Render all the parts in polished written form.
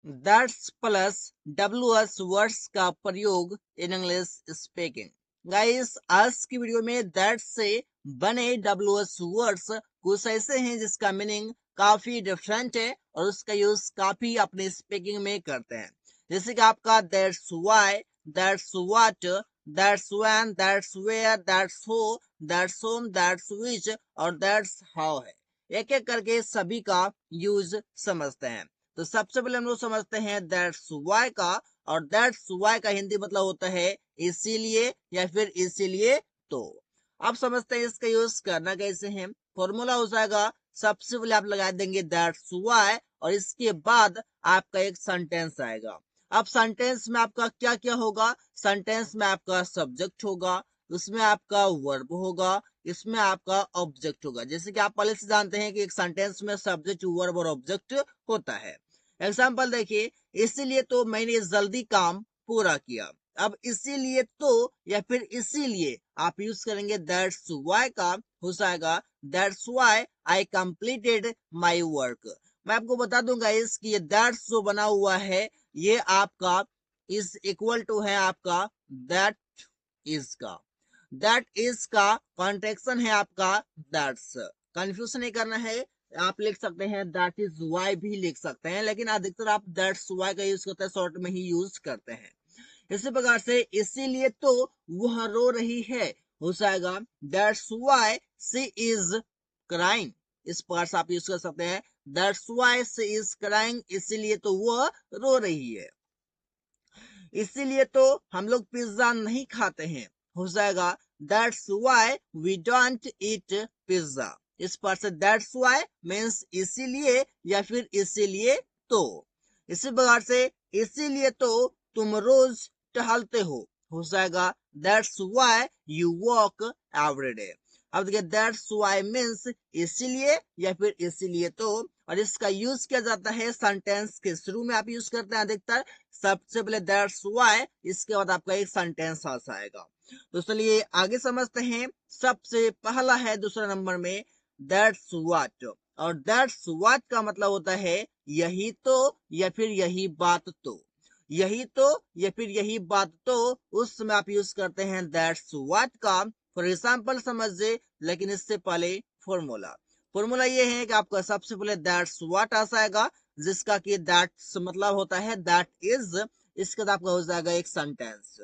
That's plus WS words का प्रयोग in English speaking. Guys, आज की वीडियो में दैट्स से बने WS वर्ड्स कुछ ऐसे हैं जिसका मीनिंग काफी डिफरेंट है और उसका यूज काफी अपने स्पीकिंग में करते हैं। जैसे कि आपका that's why, that's what, that's when, that's where, that's who, that's whom, that's which और दैट्स हाउ है। एक एक करके सभी का यूज समझते हैं। तो सबसे पहले हम लोग समझते हैं दैट्स वाई का। और दैट्स वाई का हिंदी मतलब होता है इसीलिए या फिर इसीलिए तो। अब समझते हैं इसका यूज करना कैसे है। फॉर्मूला हो जाएगा, सबसे पहले आप लगा देंगे दैट्स वाई और इसके बाद आपका एक सेंटेंस आएगा। अब सेंटेंस में आपका क्या क्या होगा? सेंटेंस में आपका सब्जेक्ट होगा, उसमें आपका वर्ब होगा, इसमें आपका ऑब्जेक्ट होगा। जैसे कि आप पहले से जानते हैं कि एक सेंटेंस में सब्जेक्ट, वर्ब और ऑब्जेक्ट होता है। एग्जाम्पल देखिए, इसीलिए तो मैंने जल्दी काम पूरा किया। अब इसीलिए तो या फिर इसीलिए आप यूज करेंगे दैट्स वाई का, हो जाएगा that's Y I completed my work. मैं आपको बता दूंगा इसकी ये दैट्स जो बना हुआ है ये आपका इज इक्वल टू है आपका दैट इज का। दैट इज का कॉन्ट्रेक्शन है आपका दैट्स। कंफ्यूज नहीं करना है, आप लिख सकते हैं दैट इज वाई भी लिख सकते हैं, लेकिन अधिकतर आप दैट्स वाई का यूज करते हैं, शॉर्ट में ही यूज करते हैं। इसी प्रकार से इसीलिए तो वह रो रही है, हो जाएगा that's why she is crying. इस प्रकार से आप यूज कर सकते हैं that's why she is crying, इसीलिए तो वह रो रही है। इसीलिए तो हम लोग पिज्जा नहीं खाते हैं, हो जाएगा that's why we don't eat pizza. इस पर से दैट्स वाई मीन्स इसीलिए या फिर इसीलिए तो। इसी प्रकार से इसीलिए तो तुम रोज टहलते हो जाएगा that's why you walk every day. अब देखिए दैट्स वाई मीन्स इसीलिए या फिर इसीलिए तो, और इसका यूज किया जाता है सेंटेंस के शुरू में आप यूज करते हैं अधिकतर। सबसे पहले दैट्स वाई, इसके बाद आपका एक सेंटेंस आ जाएगा। तो चलिए आगे समझते हैं। सबसे पहला है दूसरा नंबर में दैट्स व्हाट। और दैट्स व्हाट का मतलब होता है यही तो या फिर यही बात तो। यही तो या फिर यही बात तो, उस समय आप यूज करते हैं दैट्स व्हाट का। फॉर एग्जाम्पल समझिए, लेकिन इससे पहले फॉर्मूला। फॉर्मूला ये है कि आपका सबसे पहले दैट्स व्हाट आ जाएगा, जिसका कि दैट्स मतलब होता है दैट इज। इसके बाद आपका हो जाएगा एक सेंटेंस,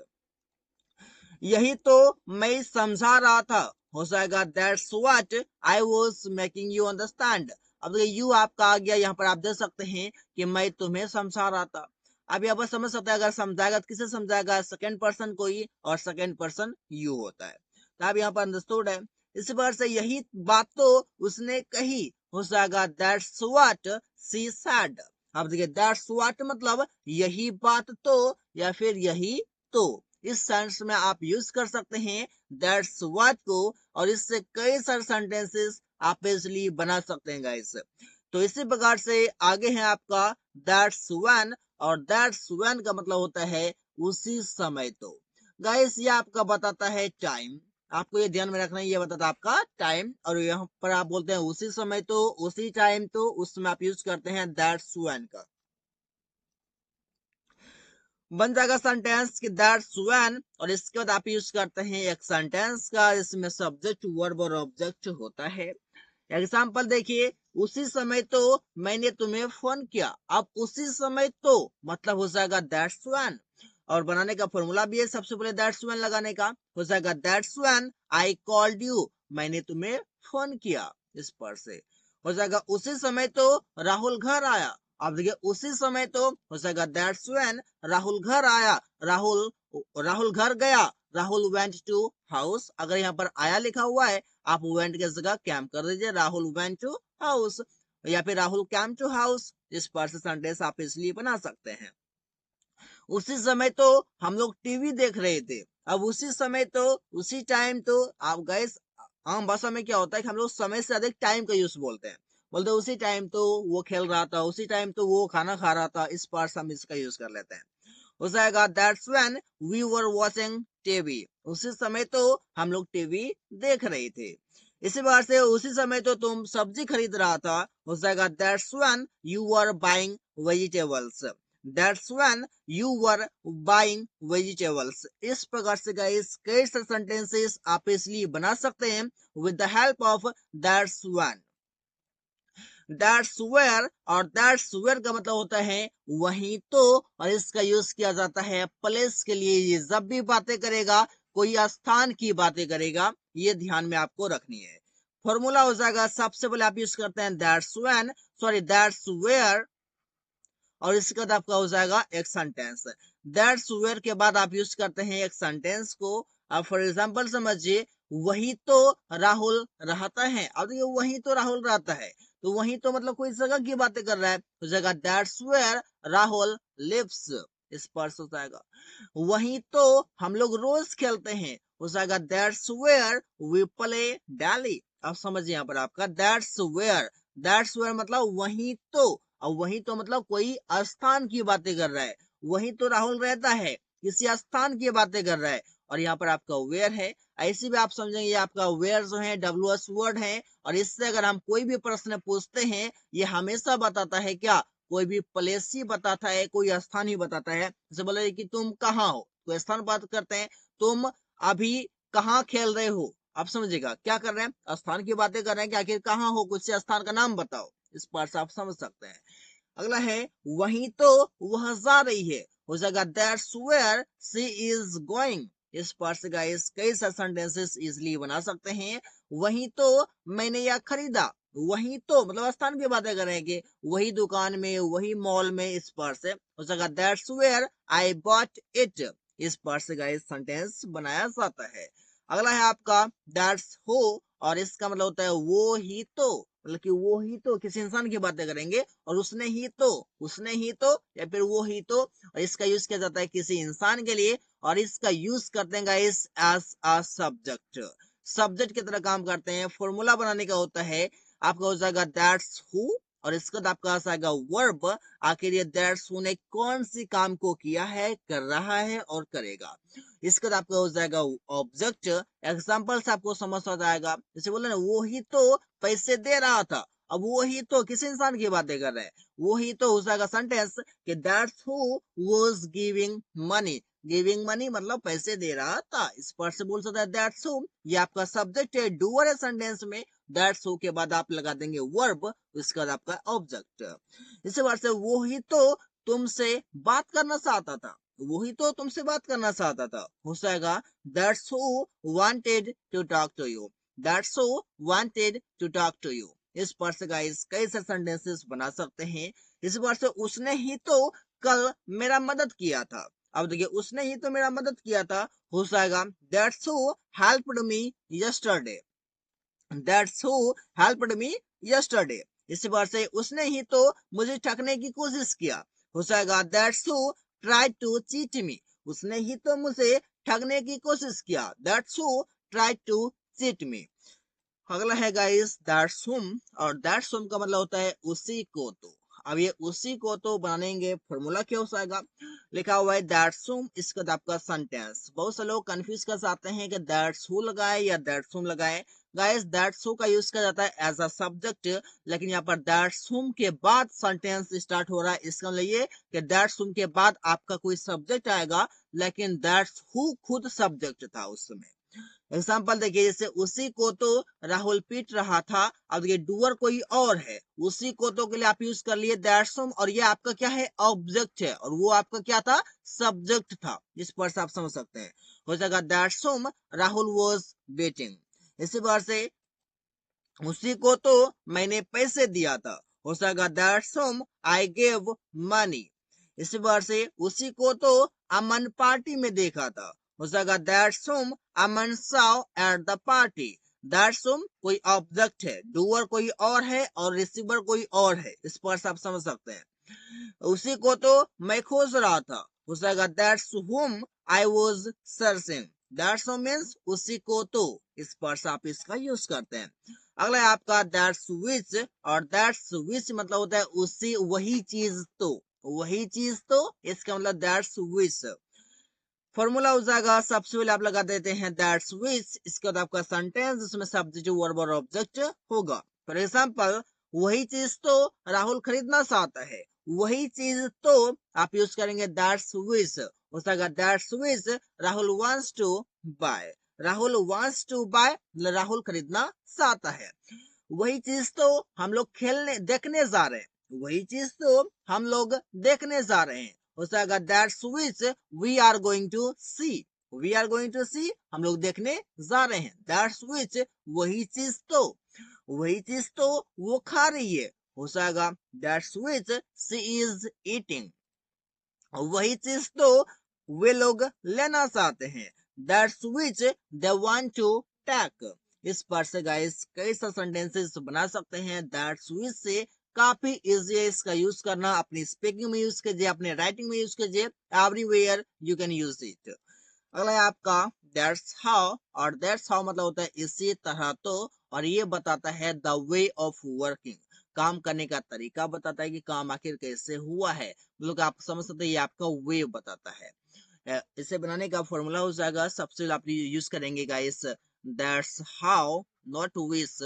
यही तो मैं समझा रहा था, हो जाएगा that's what I was making you understand. अब देखिए यू आपका आ गया, यहाँ पर आप देख सकते हैं कि मैं तुम्हें समझा रहा था। अब यहाँ पर समझ सकते हैं, अगर समझाएगा तो किसे समझाएगा? सेकेंड पर्सन को ही, और सेकेंड पर्सन यू होता है। तो अब यहाँ पर अंडरस्टूड है। इस बार से यही बात तो उसने कही, हो जाएगा दैट्स व्हाट शी सेड। अब देखिए दैट्स व्हाट मतलब यही बात तो या फिर यही तो। इस सेंस में आप यूज कर सकते हैं दैट्स व्हाट को, और इससे कई सारे सेंटेंसेस आप इजिली बना सकते हैं गाइस। तो इसी प्रकार से आगे है आपका दैट्स व्हेन। और दैट्स व्हेन का मतलब होता है उसी समय तो। गाइस ये आपका बताता है टाइम, आपको ये ध्यान में रखना है, ये बताता है आपका टाइम। और यहाँ पर आप बोलते हैं उसी समय तो, उसी टाइम तो, उस समय आप यूज करते हैं दैट्स व्हेन का। बन जाएगा सेंटेंस कि दैट्स व्हेन, और इसके बाद आप यूज करते हैं एक सेंटेंस का, इसमें सब्जेक्ट, वर्ब और ऑब्जेक्ट होता है। एग्जाम्पल देखिए, उसी समय तो मैंने तुम्हें फोन किया। अब उसी समय तो मतलब हो जाएगा दैट्स व्हेन। और बनाने का फॉर्मूला भी है, सबसे पहले दैट्स व्हेन लगाने का, हो जाएगा that's when I called you, मैंने तुम्हें फोन किया। इस पर से हो जाएगा उसी समय तो राहुल घर आया। अब देखिए उसी समय तो हो जाएगा दैट्स व्हेन राहुल घर आया। राहुल राहुल घर गया, राहुल वेंट टू हाउस। अगर यहाँ पर आया लिखा हुआ है, आप वेंट की जगह कैम कर दीजिए, राहुल वेंट टू हाउस, या फिर राहुल कैम टू हाउस। इस पर से सेंटेंस आप इसलिए बना सकते हैं। उसी समय तो हम लोग टीवी देख रहे थे। अब उसी समय तो, उसी टाइम तो, आप गए। आम भाषा में क्या होता है कि हम लोग समय से अधिक टाइम का यूज बोलते हैं। बोलते उसी टाइम तो वो खेल रहा था, उसी टाइम तो वो खाना खा रहा था। इस पार्ट हम इसका यूज कर लेते हैं। हो जाएगा that's when we were watching TV. उसी समय तो हम लोग टीवी देख रहे थे। इसी बार से उसी समय तो तुम सब्जी खरीद रहा था, हो जाएगा that's when you were buying vegetables. That's when you were buying vegetables. इस प्रकार से गाइस कई सारे सेंटेंसेस आप इसलिए बना सकते हैं with the help of that's when. That's where और दैट्स वेयर का मतलब होता है वहीं तो, और इसका यूज किया जाता है प्लेस के लिए। ये जब भी बातें करेगा, कोई स्थान की बातें करेगा, ये ध्यान में आपको रखनी है। फॉर्मूला हो जाएगा, सबसे पहले आप यूज करते हैं that's when, sorry that's where, और इसके बाद आपका हो जाएगा एक सेंटेंस। दैट्स वेयर के बाद आप यूज करते हैं एक सेंटेंस को। अब फॉर एग्जांपल समझिए, वही तो राहुल रहता है। अब देखिए वही तो राहुल रहता है, तो वही तो मतलब कोई जगह की बातें कर रहा है, तो जगह दैट्स वेयर राहुल लिव्स, इस पर हो जाएगा। वही तो हम लोग रोज खेलते हैं, हो जाएगा that's where we play daily. अब समझिए यहाँ पर आपका दैट्स वेयर मतलब वही तो, और वही तो मतलब कोई स्थान की बातें कर रहा है। वही तो राहुल रहता है, किसी स्थान की बातें कर रहा है, और यहाँ पर आपका वेयर है। ऐसे भी आप समझेंगे आपका वेयर जो है WS वर्ड है, और इससे अगर हम कोई भी प्रश्न पूछते हैं, ये हमेशा बताता है क्या, कोई भी प्लेस ही बताता है, कोई स्थान ही बताता है। जैसे बोले कि तुम कहाँ हो, तो स्थान बात करते हैं, तुम अभी कहाँ खेल रहे हो। आप समझिएगा क्या कर रहे हैं, स्थान की बातें कर रहे हैं कि आखिर कहाँ हो, कुछ स्थान का नाम बताओ। इस पार्ट से आप समझ सकते हैं। अगला है वहीं तो वह जा रही है, हो जाएगा that's where she is going. इस पार्ट से गाइस कई सारे सेंटेंसेस इजिली बना सकते हैं। वहीं तो मैंने यह खरीदा, वहीं तो मतलब स्थान की बातें करेंगे, वही दुकान में, वही मॉल में। इस पार्ट से हो जाएगा that's where I bought it. इस पार्ट से गाइस सेंटेंस बनाया जाता है। अगला है आपका दैट्स हु, और इसका मतलब होता है वो ही तो, मतलब कि वो ही तो किसी इंसान की बातें करेंगे, और उसने ही तो या फिर वो ही तो, और इसका यूज किया जाता है किसी इंसान के लिए, और इसका यूज करते हैं guys as a subject. Subject की तरह काम करते हैं। फॉर्मूला बनाने का होता है, आपका हो जाएगा दैट्स हु, और इसके बाद आपका आ जाएगा वर्ब। आखिर ये दैट्स हु ने कौन सी काम को किया है, कर रहा है और करेगा। इसके बाद आपका हो जाएगा ऑब्जेक्ट। एग्जाम्पल से आपको समझ आ जाएगा, जैसे बोले ना वो ही तो पैसे दे रहा था। अब वो ही तो किस इंसान की बातें कर रहे हैं, वो ही तो हो जाएगा सेंटेंस कि that's who was giving money मतलब पैसे दे रहा था। इस पर से बोल सकता है दैट्स हु, ये आपका सब्जेक्ट है, डूअर है सेंटेंस में। दैट्स हु के बाद आप लगा देंगे वर्ब, इसके बाद आपका ऑब्जेक्ट। इसी बार से वो ही तो तुमसे बात करना चाहता था, वही तो तुमसे बात करना चाहता था, हो जाएगा that's who wanted to talk to you. That's who wanted to talk to you. इस पर से गाइस कई सारे सेंटेंसेस बना सकते हैं। इस बार से उसने ही तो कल मेरा मदद किया था। अब देखिए उसने ही तो मेरा मदद किया था, हो जाएगा that's who helped me yesterday. That's who helped me yesterday. इस बार से उसने ही तो मुझे ठगने की कोशिश किया, हो जाएगा that's who try to cheat me. उसने ही तो मुझे ठगने की कोशिश किया, that's who try to cheat me. अगला है गाइस दैट्स हुम, और दैट्स हुम का मतलब होता है उसी को तो। अब ये उसी को तो बनाएंगे, फॉर्मूला क्या हो जाएगा, लिखा हुआ है दैट्स हुम, इसके बाद आपका सेंटेंस। बहुत से लोग कंफ्यूज कर जाते हैं कि दैट्स हु लगाए या दैट्स हुम लगाए। गाइस दैट्स हु का यूज किया जाता है एज अ सब्जेक्ट, लेकिन यहाँ पर दैट्स हुम के बाद सेंटेंस स्टार्ट हो रहा है। इसका मतलब ये कि दैट्स हुम के बाद आपका कोई सब्जेक्ट आएगा, लेकिन दैट्स हु खुद सब्जेक्ट था उस समय। एग्जाम्पल देखिए, जैसे उसी को तो राहुल पीट रहा था। अब ये डूअर कोई और है, उसी को तो के लिए आप यूज कर लिए दैट्स हुम, और ये आपका क्या है, ऑब्जेक्ट है, और वो आपका क्या था, सब्जेक्ट था। इस पर से आप समझ सकते हैं। हो जाएगा दैट्स हुम राहुल वाज बेटिंग। इसी बार से उसी को तो मैंने पैसे दिया था, हो जाएगा दैट्स हुम आई गेव मनी। इसी बार से उसी को तो अमन पार्टी में देखा था, हो जाएगा दैट्स हुम अमन saw at the party. That's हुम कोई ऑब्जेक्ट है, डूअर कोई और है, और रिसीवर कोई और है। इस पर से आप समझ सकते हैं। उसी को तो मैं खोज रहा था, हो जाएगा दैट्स हुम आई वाज सर्चिंग। दैट्स हुम मींस उसी को तो। इस पर से आप इसका यूज करते हैं। अगला है आपका दैट्स विच, और दैट्स विच मतलब होता है उसी, वही चीज तो, वही चीज तो, इसका मतलब दैट्स विच। फॉर्मूला हो जाएगा, सबसे पहले आप लगा देते हैं दैट्स विच, इसके बाद आपका सेंटेंस जिसमें सब्जेक्ट वर्ब और ऑब्जेक्ट होगा। फॉर एग्जांपल, वही चीज तो राहुल खरीदना चाहता है, वही चीज तो आप यूज करेंगे दैट्स विश, हो जाएगा that's which Rahul wants to buy. Rahul wants to buy, Rahul खरीदना चाहता है। वही चीज तो हम लोग खेलने देखने जा रहे हैं, वही चीज तो हम लोग देखने जा रहे हैं, हो जाएगा that's which we are going to see. We are going to see, हम लोग देखने जा रहे हैं। दैट्स विच वही चीज तो, वही चीज तो वो खा रही है, हो जाएगा that's which she is eating. वही चीज तो वे लोग लेना चाहते हैं, that's which they want to take. इस पर से गाइस कई सारे सेंटेंसेस बना सकते हैं दैट्स विच से। काफी इजी है इसका यूज करना, अपनी स्पीकिंग में यूज कीजिए, अपने राइटिंग में यूज कीजिए, everywhere you can use it. अगला है आपका दैट्स हाउ, और दैट्स हाउ मतलब होता है इसी तरह तो, और ये बताता है द वे ऑफ वर्किंग, काम करने का तरीका बताता है कि काम आखिर कैसे हुआ है, मतलब आप समझ सकते हैं ये आपका वे बताता है। इसे बनाने का फॉर्मूला हो जाएगा, सबसे आप यूज करेंगे guys that's how, not wish.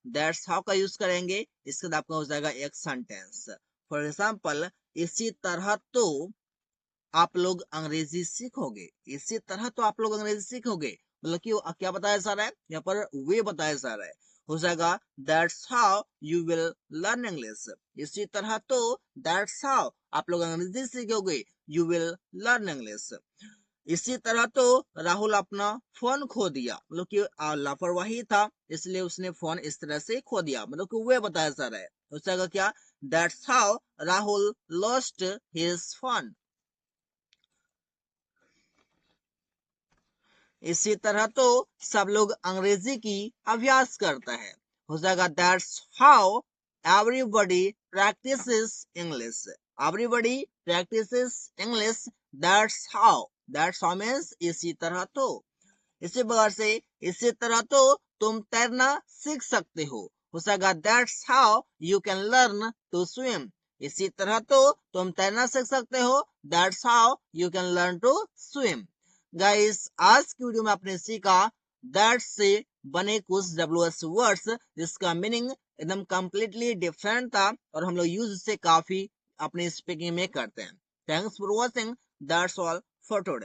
That's how का यूज करेंगे, इसके बाद आपका हो जाएगा एक सेंटेंस। फॉर एग्जाम्पल, इसी तरह तो आप लोग अंग्रेजी सीखोगे, इसी तरह तो आप लोग अंग्रेजी सीखोगे, मतलब कि क्या बताया जा रहा है यहाँ पर, वे बताया जा रहा है, हो जाएगा that's how you will learn English. इसी तरह तो दैट्स हाउ आप लोग अंग्रेजी सीखोगे, यू विल लर्न इंग्लिश। इसी तरह तो राहुल अपना फोन खो दिया, मतलब कि लापरवाही था इसलिए उसने फोन इस तरह से खो दिया, मतलब कि वे बताया जा रहा है, हो जाएगा क्या that's how Rahul lost his phone. इसी तरह तो सब लोग अंग्रेजी की अभ्यास करता है, हो जाएगा that's how everybody practices English. Everybody practices English, that's how means इसी तरह तो। इसी प्रकार से इसी तरह तो तुम तैरना सीख सकते हो जाएगा that's how you can learn to swim. इसी तरह तो तुम तैरना सीख सकते हो, that's how you can learn to swim. Guys आज की वीडियो में आपने सीखा दैट्स से बने कुछ डब्ल्यूएस वर्ड्स, जिसका मीनिंग एकदम कंप्लीटली डिफरेंट था और हम लोग यूज से काफी अपनी स्पीकिंग में करते हैं। Thanks for watching, that's all for today.